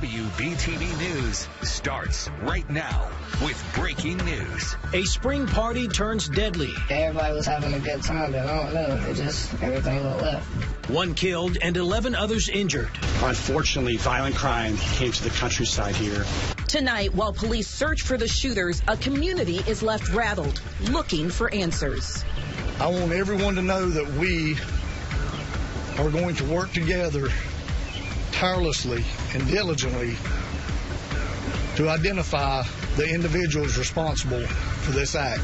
WBTV News starts right now with breaking news. A spring party turns deadly. Everybody was having a good time, but I don't know. It just, everything went left. 1 killed and 11 others injured. Unfortunately, violent crime came to the countryside here. Tonight, while police search for the shooters, a community is left rattled, looking for answers. I want everyone to know that we are going to work together tirelessly and diligently to identify the individuals responsible for this act.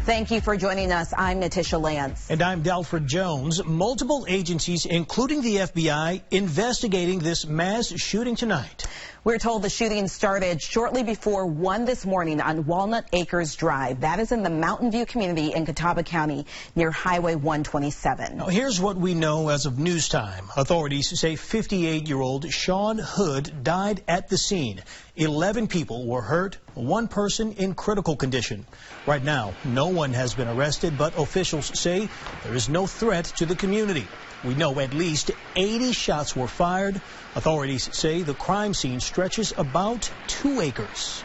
Thank you for joining us. I'm Natisha Lance. And I'm Delford Jones. Multiple agencies, including the FBI, investigating this mass shooting tonight. We're told the shooting started shortly before 1 this morning on Walnut Acres Drive. That is in the Mountain View community in Catawba County near Highway 127. Now, here's what we know as of news time. Authorities say 58-year-old Sean Hood died at the scene. 11 people were hurt, 1 person in critical condition. Right now, no one has been arrested, but officials say there is no threat to the community. We know at least 80 shots were fired. Authorities say the crime scene stretches about 2 acres.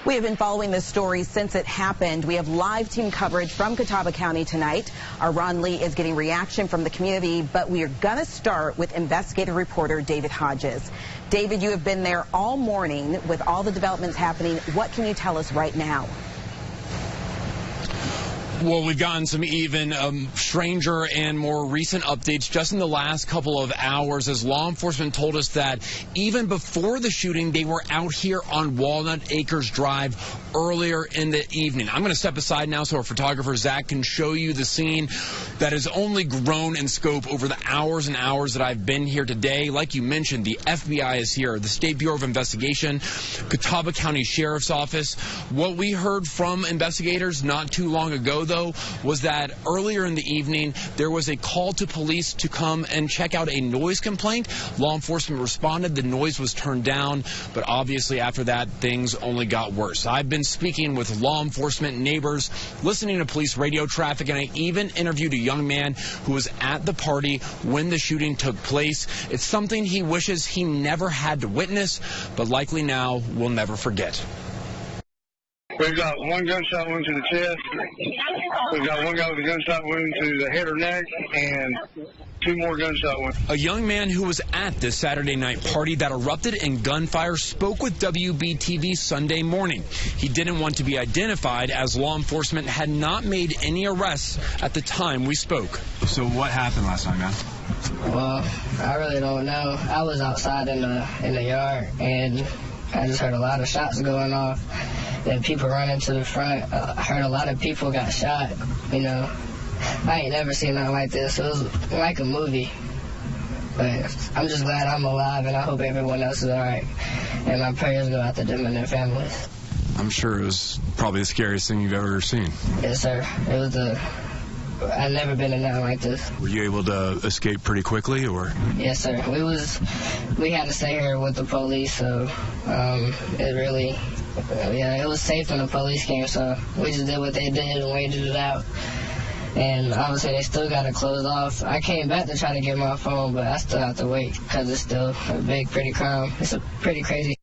We have been following this story since it happened. We have live team coverage from Catawba County tonight. Our Ron Lee is getting reaction from the community, but we are going to start with investigative reporter David Hodges. David, you have been there all morning with all the developments happening. What can you tell us right now? Well, we've gotten some even stranger and more recent updates just in the last couple of hours as law enforcement told us that even before the shooting, they were out here on Walnut Acres Drive earlier in the evening. I'm going to step aside now so our photographer, Zach, can show you the scene that has only grown in scope over the hours and hours that I've been here today. Like you mentioned, the FBI is here, the State Bureau of Investigation, Catawba County Sheriff's Office. What we heard from investigators not too long ago, though, was that earlier in the evening there was a call to police to come and check out a noise complaint. Law enforcement responded. The noise was turned down, but obviously after that things only got worse. I've been speaking with law enforcement, neighbors, listening to police radio traffic, and I even interviewed a young man who was at the party when the shooting took place. It's something he wishes he never had to witness, but likely now will never forget. We've got 1 gunshot wound to the chest. We've got 1 guy with a gunshot wound to the head or neck, and 2 more gunshot wounds. A young man who was at this Saturday night party that erupted in gunfire spoke with WBTV Sunday morning. He didn't want to be identified as law enforcement had not made any arrests at the time we spoke. So what happened last night, man? Well, I really don't know. I was outside in the yard, and I just heard a lot of shots going off. Then people running to the front. I heard a lot of people got shot. You know, I ain't never seen nothing like this. It was like a movie. But I'm just glad I'm alive, and I hope everyone else is all right. And my prayers go out to them and their families. I'm sure it was probably the scariest thing you've ever seen. Yes, sir. It was I've never been in nothing like this. Were you able to escape pretty quickly, or? Yes, sir. We had to stay here with the police, so it was safe when the police came, so we just did what they did and waited it out. And obviously they still got it closed off. I came back to try to get my phone, but I still have to wait because it's still a big, pretty crime. It's a pretty crazy.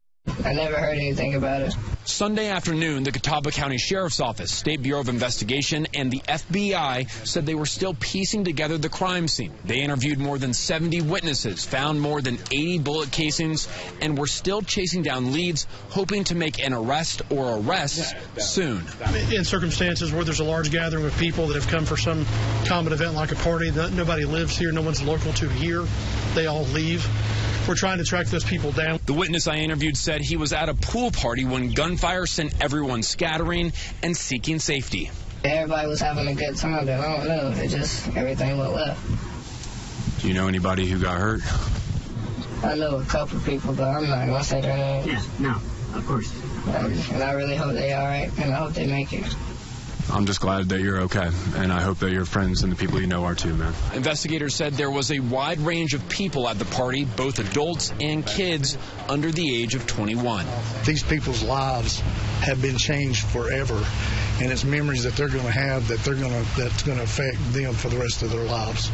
I never heard anything about it. Sunday afternoon, the Catawba County Sheriff's Office, State Bureau of Investigation, and the FBI said they were still piecing together the crime scene. They interviewed more than 70 witnesses, found more than 80 bullet casings, and were still chasing down leads, hoping to make an arrest or arrests soon. In circumstances where there's a large gathering of people that have come for some common event like a party, nobody lives here, no one's local to here, they all leave. We're trying to track those people down. The witness I interviewed said he was at a pool party when gunfire sent everyone scattering and seeking safety. Everybody was having a good time, but I don't know. It just, everything went left. Do you know anybody who got hurt? I know a couple people, but I'm not going to say their name. Yes, no, of course. And I really hope they're all right, and I hope they make it. I'm just glad that you're okay, and I hope that your friends and the people you know are too, man. Investigators said there was a wide range of people at the party, both adults and kids under the age of 21. These people's lives have been changed forever, and it's memories that they're going to have that's going to affect them for the rest of their lives.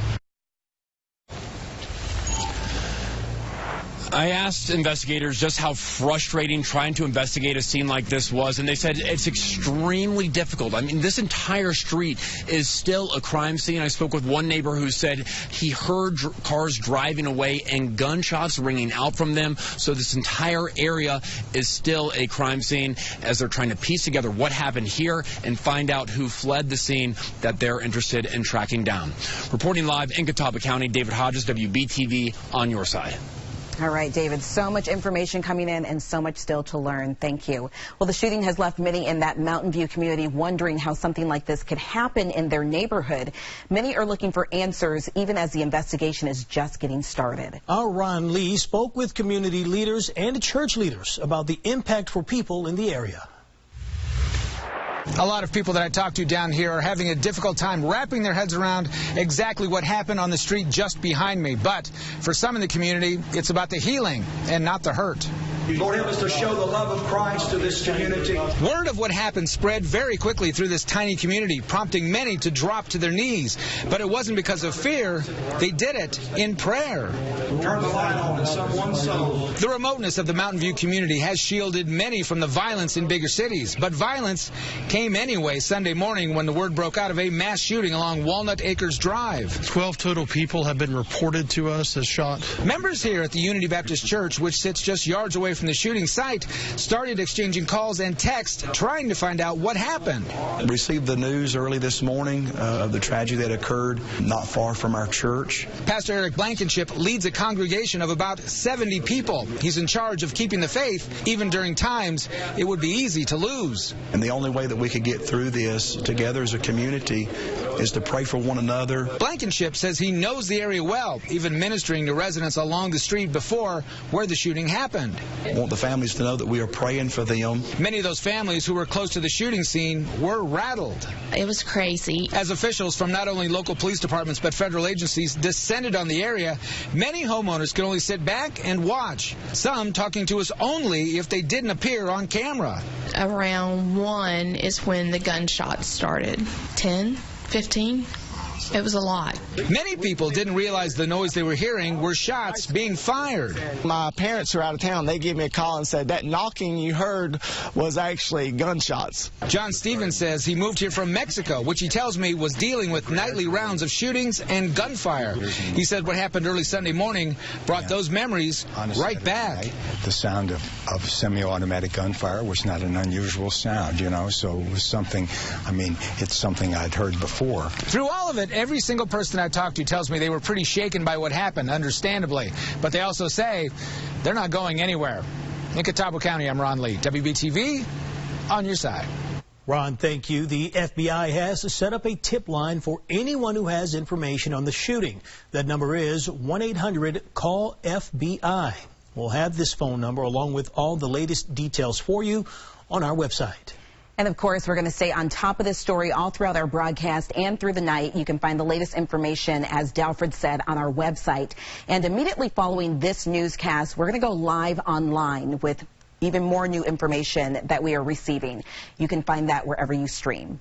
I asked investigators just how frustrating trying to investigate a scene like this was, and they said it's extremely difficult. I mean, this entire street is still a crime scene. I spoke with one neighbor who said he heard cars driving away and gunshots ringing out from them. So this entire area is still a crime scene as they're trying to piece together what happened here and find out who fled the scene that they're interested in tracking down. Reporting live in Catawba County, David Hodges, WBTV, on your side. All right, David, so much information coming in and so much still to learn. Thank you. Well, the shooting has left many in that Mountain View community wondering how something like this could happen in their neighborhood. Many are looking for answers, even as the investigation is just getting started. Our Ron Lee spoke with community leaders and church leaders about the impact for people in the area. A lot of people that I talked to down here are having a difficult time wrapping their heads around exactly what happened on the street just behind me. But for some in the community, it's about the healing and not the hurt. Lord, help us to show the love of Christ to this community. Word of what happened spread very quickly through this tiny community, prompting many to drop to their knees. But it wasn't because of fear. They did it in prayer. Turn the light on in someone's soul. The remoteness of the Mountain View community has shielded many from the violence in bigger cities. But violence came anyway Sunday morning when the word broke out of a mass shooting along Walnut Acres Drive. 12 total people have been reported to us as shot. Members here at the Unity Baptist Church, which sits just yards away from the shooting site, started exchanging calls and texts trying to find out what happened. Received the news early this morning of the tragedy that occurred not far from our church. Pastor Eric Blankenship leads a congregation of about 70 people. He's in charge of keeping the faith, even during times it would be easy to lose. And the only way that we could get through this together as a community is to pray for one another. Blankenship says he knows the area well, even ministering to residents along the street before where the shooting happened. I want the families to know that we are praying for them. Many of those families who were close to the shooting scene were rattled. It was crazy. As officials from not only local police departments but federal agencies descended on the area, many homeowners could only sit back and watch, some talking to us only if they didn't appear on camera. Around 1 is when the gunshots started. 10, 15. It was a lot. Many people didn't realize the noise they were hearing were shots being fired. My parents are out of town. They gave me a call and said that knocking you heard was actually gunshots. John Stevens says he moved here from Mexico, which he tells me was dealing with nightly rounds of shootings and gunfire. He said what happened early Sunday morning brought those memories right back. The sound of semi-automatic gunfire was not an unusual sound, you know, so it was something, I mean, it's something I'd heard before. Through all of it, every single person I talked to tells me they were pretty shaken by what happened, understandably. But they also say they're not going anywhere. In Catawba County, I'm Ron Lee, WBTV, on your side. Ron, thank you. The FBI has set up a tip line for anyone who has information on the shooting. That number is 1-800-CALL-FBI. We'll have this phone number along with all the latest details for you on our website. And of course, we're going to stay on top of this story all throughout our broadcast and through the night. You can find the latest information, as Dalford said, on our website. And immediately following this newscast, we're going to go live online with even more new information that we are receiving. You can find that wherever you stream.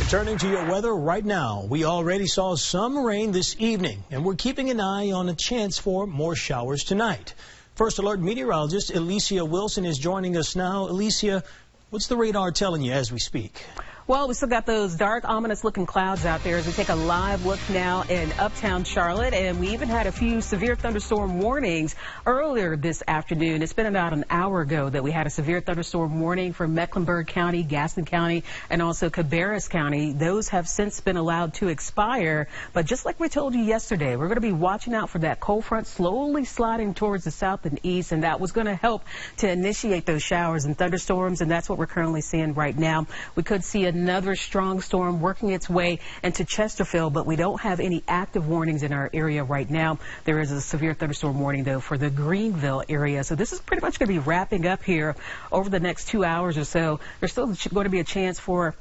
Turning to your weather right now, we already saw some rain this evening, and we're keeping an eye on a chance for more showers tonight. First Alert meteorologist Alicia Wilson is joining us now. Alicia, what's the radar telling you as we speak? Well, we still got those dark, ominous-looking clouds out there as we take a live look now in uptown Charlotte. And we even had a few severe thunderstorm warnings earlier this afternoon. It's been about an hour ago that we had a severe thunderstorm warning for Mecklenburg County, Gaston County, and also Cabarrus County. Those have since been allowed to expire. But just like we told you yesterday, we're going to be watching out for that cold front slowly sliding towards the south and east, and that was going to help to initiate those showers and thunderstorms, and that's what we're currently seeing right now. We could see another strong storm working its way into Chesterfield, but we don't have any active warnings in our area right now. There is a severe thunderstorm warning, though, for the Greenville area. So this is pretty much going to be wrapping up here over the next 2 hours or so. There's still going to be a chance for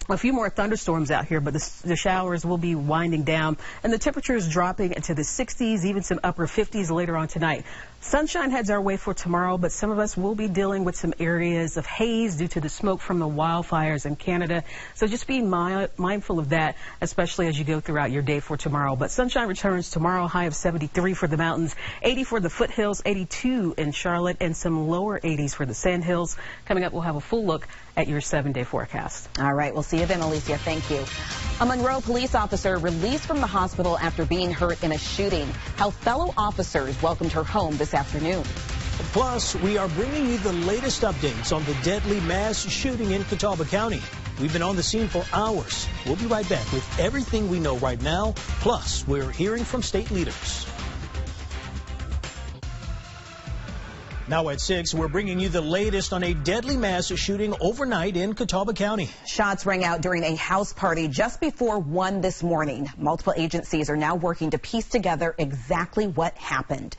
a few more thunderstorms out here, but the showers will be winding down, and the temperature is dropping into the 60s, even some upper 50s later on tonight. Sunshine heads our way for tomorrow, but some of us will be dealing with some areas of haze due to the smoke from the wildfires in Canada. So just be mindful of that, especially as you go throughout your day for tomorrow. But sunshine returns tomorrow, high of 73 for the mountains, 80 for the foothills, 82 in Charlotte, and some lower 80s for the sandhills. Coming up, we'll have a full look at your 7-day forecast. All right, we'll see you then, Alicia. Thank you. A Monroe police officer released from the hospital after being hurt in a shooting. How fellow officers welcomed her home this afternoon. Plus, we are bringing you the latest updates on the deadly mass shooting in Catawba County. We've been on the scene for hours. We'll be right back with everything we know right now. Plus, we're hearing from state leaders. Now at 6, we're bringing you the latest on a deadly mass shooting overnight in Catawba County. Shots rang out during a house party just before 1 this morning. Multiple agencies are now working to piece together exactly what happened.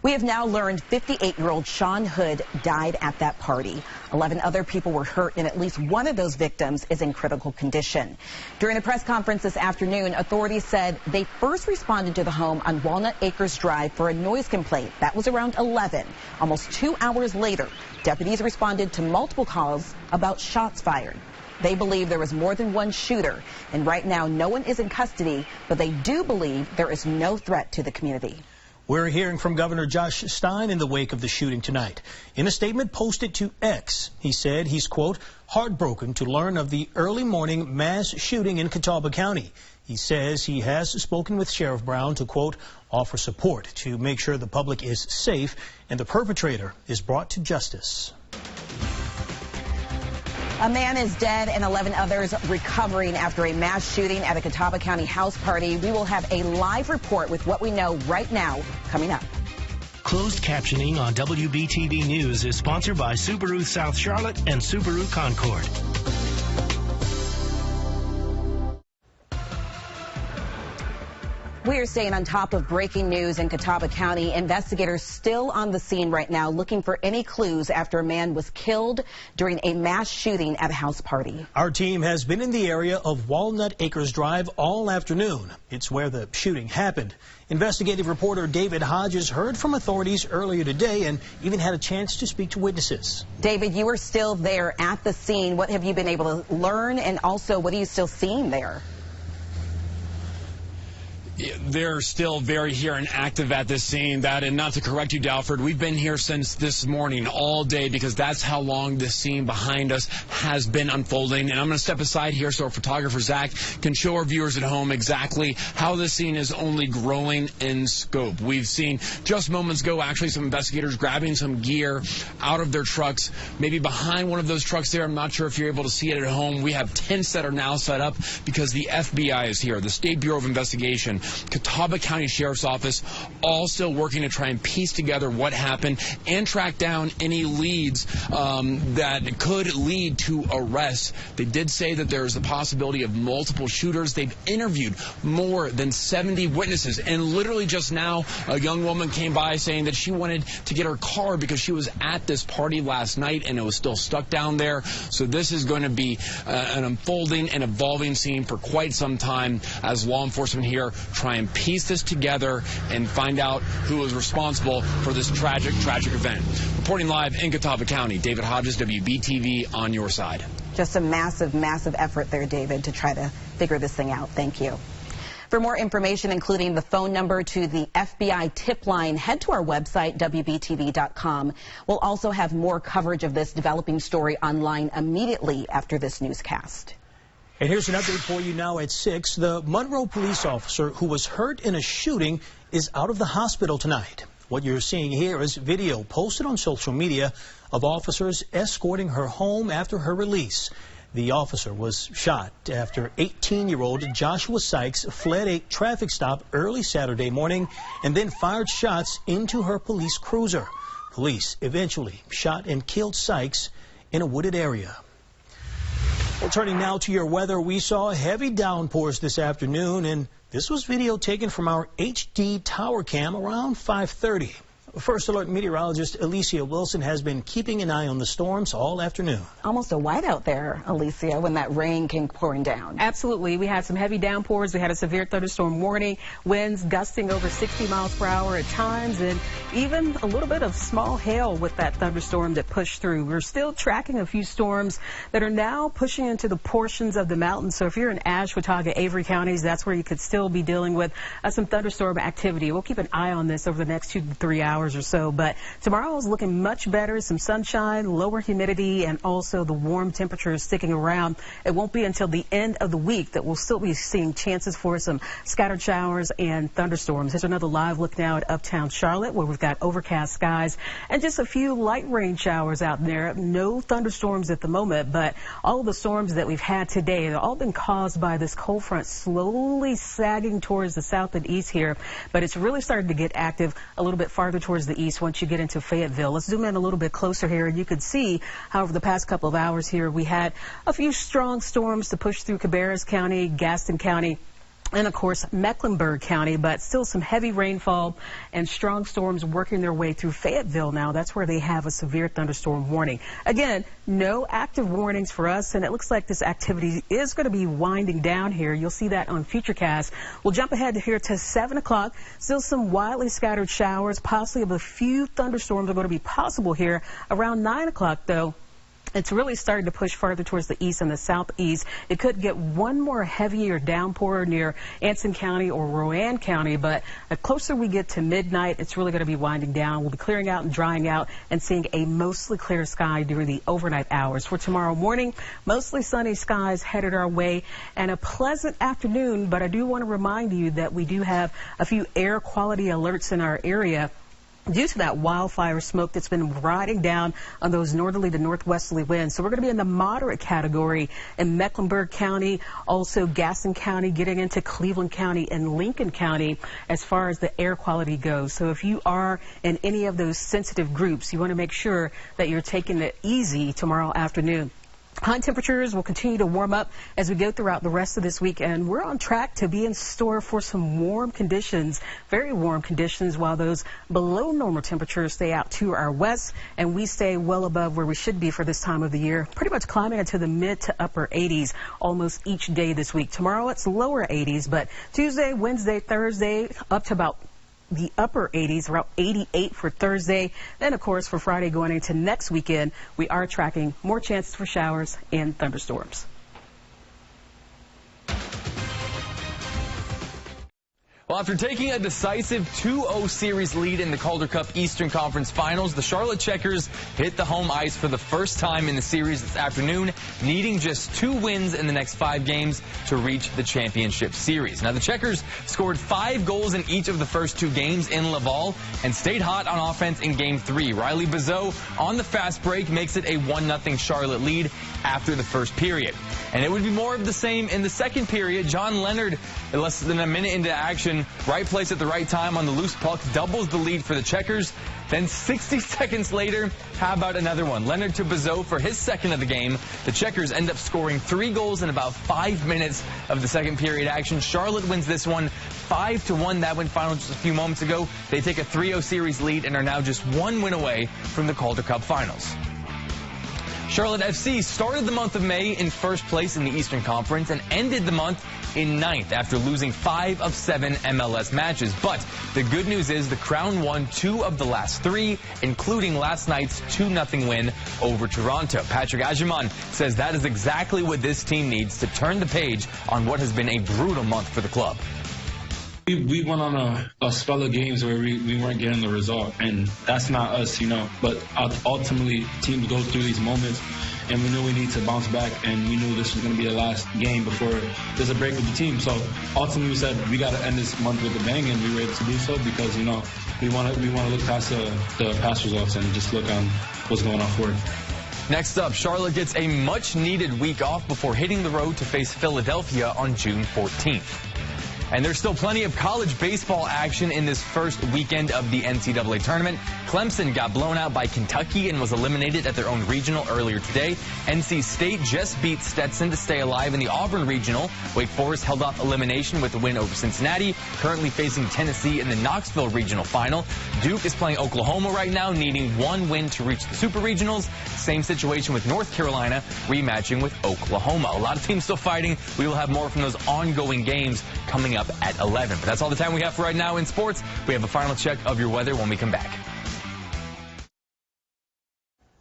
We have now learned 58-year-old Sean Hood died at that party. 11 other people were hurt, and at least one of those victims is in critical condition. During a press conference this afternoon, authorities said they first responded to the home on Walnut Acres Drive for a noise complaint. That was around 11. Almost 2 hours later, deputies responded to multiple calls about shots fired. They believe there was more than one shooter, and right now no one is in custody, but they do believe there is no threat to the community. We're hearing from Governor Josh Stein in the wake of the shooting tonight. In a statement posted to X, he said he's, quote, heartbroken to learn of the early morning mass shooting in Catawba County. He says he has spoken with Sheriff Brown to, quote, offer support to make sure the public is safe and the perpetrator is brought to justice. A man is dead and 11 others recovering after a mass shooting at a Catawba County house party. We will have a live report with what we know right now coming up. Closed captioning on WBTV News is sponsored by Subaru South Charlotte and Subaru Concord. We are staying on top of breaking news in Catawba County. Investigators still on the scene right now looking for any clues after a man was killed during a mass shooting at a house party. Our team has been in the area of Walnut Acres Drive all afternoon. It's where the shooting happened. Investigative reporter David Hodges heard from authorities earlier today and even had a chance to speak to witnesses. David, you are still there at the scene. What have you been able to learn, and also what are you still seeing there? They're still very here and active at this scene. And not to correct you, Dalford, we've been here since this morning all day because that's how long this scene behind us has been unfolding. And I'm going to step aside here so our photographer, Zach, can show our viewers at home exactly how this scene is only growing in scope. We've seen just moments ago, actually, some investigators grabbing some gear out of their trucks, maybe behind one of those trucks there. I'm not sure if you're able to see it at home. We have tents that are now set up because the FBI is here, the State Bureau of Investigation, Catawba County Sheriff's Office, all still working to try and piece together what happened and track down any leads that could lead to arrests. They did say that there is the possibility of multiple shooters. They've interviewed more than 70 witnesses, and literally just now a young woman came by saying that she wanted to get her car because she was at this party last night and it was still stuck down there. So this is going to be an unfolding and evolving scene for quite some time as law enforcement here try and piece this together and find out who was responsible for this tragic event. Reporting live in Catawba County, David Hodges, WBTV, on your side. Just a massive, massive effort there, David, to try to figure this thing out. Thank you. For more information, including the phone number to the FBI tip line, head to our website, WBTV.com. We'll also have more coverage of this developing story online immediately after this newscast. And here's an update for you now at 6. The Monroe police officer who was hurt in a shooting is out of the hospital tonight. What you're seeing here is video posted on social media of officers escorting her home after her release. The officer was shot after 18-year-old Joshua Sykes fled a traffic stop early Saturday morning and then fired shots into her police cruiser. Police eventually shot and killed Sykes in a wooded area. Well, turning now to your weather, we saw heavy downpours this afternoon, and this was video taken from our HD tower cam around 5:30. First Alert meteorologist Alicia Wilson has been keeping an eye on the storms all afternoon. Almost a whiteout there, Alicia, when that rain came pouring down. Absolutely. We had some heavy downpours. We had a severe thunderstorm warning, winds gusting over 60 miles per hour at times, and even a little bit of small hail with that thunderstorm that pushed through. We're still tracking a few storms that are now pushing into the portions of the mountains. So if you're in Ashe, Watauga, Avery counties, that's where you could still be dealing with some thunderstorm activity. We'll keep an eye on this over the next 2 to 3 hours or so, but tomorrow is looking much better. Some sunshine, lower humidity, and also the warm temperatures sticking around. It won't be until the end of the week that we'll still be seeing chances for some scattered showers and thunderstorms. Here's another live look now at uptown Charlotte, where we've got overcast skies and just a few light rain showers out there. No thunderstorms at the moment, but all of the storms that we've had today have all been caused by this cold front slowly sagging towards the south and east here, but it's really starting to get active a little bit farther towards the east once you get into Fayetteville. Let's zoom in a little bit closer here, and you can see how over the past couple of hours here we had a few strong storms to push through Cabarrus County, Gaston County, and of course Mecklenburg County, but still some heavy rainfall and strong storms working their way through Fayetteville now. That's where they have a severe thunderstorm warning. Again, no active warnings for us, and it looks like this activity is going to be winding down here. You'll see that on Futurecast. We'll jump ahead here to 7 o'clock. Still some widely scattered showers, possibly a few thunderstorms are going to be possible here. Around 9 o'clock, though, it's really starting to push farther towards the east and the southeast. It could get one more heavier downpour near Anson County or Rowan County, but the closer we get to midnight, it's really going to be winding down. We'll be clearing out and drying out and seeing a mostly clear sky during the overnight hours. For tomorrow morning, mostly sunny skies headed our way and a pleasant afternoon, but I do want to remind you that we do have a few air quality alerts in our area due to that wildfire smoke that's been riding down on those northerly to northwesterly winds. So we're going to be in the moderate category in Mecklenburg County, also Gaston County, getting into Cleveland County and Lincoln County as far as the air quality goes. So if you are in any of those sensitive groups, you want to make sure that you're taking it easy tomorrow afternoon. High temperatures will continue to warm up as we go throughout the rest of this week, and we're on track to be in store for some warm conditions, very warm conditions, while those below normal temperatures stay out to our west, and we stay well above where we should be for this time of the year, pretty much climbing into the mid to upper 80s almost each day this week. Tomorrow it's lower 80s, but Tuesday, Wednesday, Thursday up to about the upper 80s, around 88 for Thursday. Then, of course, for Friday going into next weekend, we are tracking more chances for showers and thunderstorms. Well, after taking a decisive 2-0 series lead in the Calder Cup Eastern Conference Finals, the Charlotte Checkers hit the home ice for the first time in the series this afternoon, needing just 2 wins in the next 5 games to reach the championship series. Now, the Checkers scored 5 goals in each of the first 2 games in Laval and stayed hot on offense in Game 3. Riley Bizot on the fast break makes it a 1-0 Charlotte lead after the first period. And it would be more of the same in the second period. John Leonard, less than a minute into action, right place at the right time on the loose puck, doubles the lead for the Checkers. Then 60 seconds later, how about another one? Leonard to Bizot for his second of the game. The Checkers end up scoring 3 goals in about 5 minutes of the second period action. Charlotte wins this one 5-1. That went final just a few moments ago. They take a 3-0 series lead and are now just 1 win away from the Calder Cup Finals. Charlotte FC started the month of May in first place in the Eastern Conference and ended the month in 9th after losing 5 of 7 MLS matches. But the good news is the Crown won 2 of the last 3, including last night's 2-0 win over Toronto. Patrick Agiman says that is exactly what this team needs to turn the page on what has been a brutal month for the club. We went on a spell of games where we weren't getting the result, and that's not us, you know. But ultimately, teams go through these moments, and we knew we need to bounce back, and we knew this was going to be the last game before there's a break with the team. So ultimately, we said we got to end this month with a bang, and we were able to do so because, you know, we want to look past the past results and just look on what's going on forward. Next up, Charlotte gets a much-needed week off before hitting the road to face Philadelphia on June 14th. And there's still plenty of college baseball action in this first weekend of the NCAA tournament. Clemson got blown out by Kentucky and was eliminated at their own regional earlier today. NC State just beat Stetson to stay alive in the Auburn regional. Wake Forest held off elimination with a win over Cincinnati, currently facing Tennessee in the Knoxville regional final. Duke is playing Oklahoma right now, needing one win to reach the Super Regionals. Same situation with North Carolina, rematching with Oklahoma. A lot of teams still fighting. We will have more from those ongoing games coming up at 11. But that's all the time we have for right now in sports. We have a final check of your weather when we come back.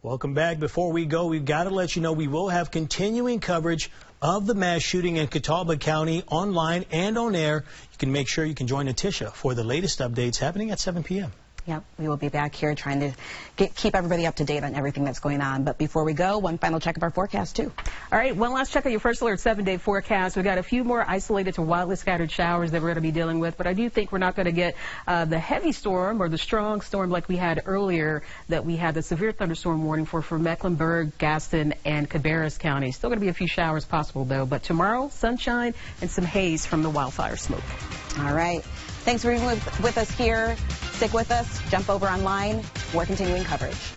Welcome back. Before we go, we've got to let you know we will have continuing coverage of the mass shooting in Catawba County online and on air. You can make sure you can join Atisha for the latest updates happening at 7 p.m. Yep, we will be back here trying to keep everybody up to date on everything that's going on. But before we go, one final check of our forecast, too. All right, one last check of your First Alert 7-day forecast. We've got a few more isolated to wildly scattered showers that we're going to be dealing with. But I do think we're not going to get the heavy storm or the strong storm like we had earlier that we had the severe thunderstorm warning for Mecklenburg, Gaston, and Cabarrus County. Still going to be a few showers possible, though. But tomorrow, sunshine and some haze from the wildfire smoke. All right. Thanks for being with us here. Stick with us. Jump over online. More continuing coverage.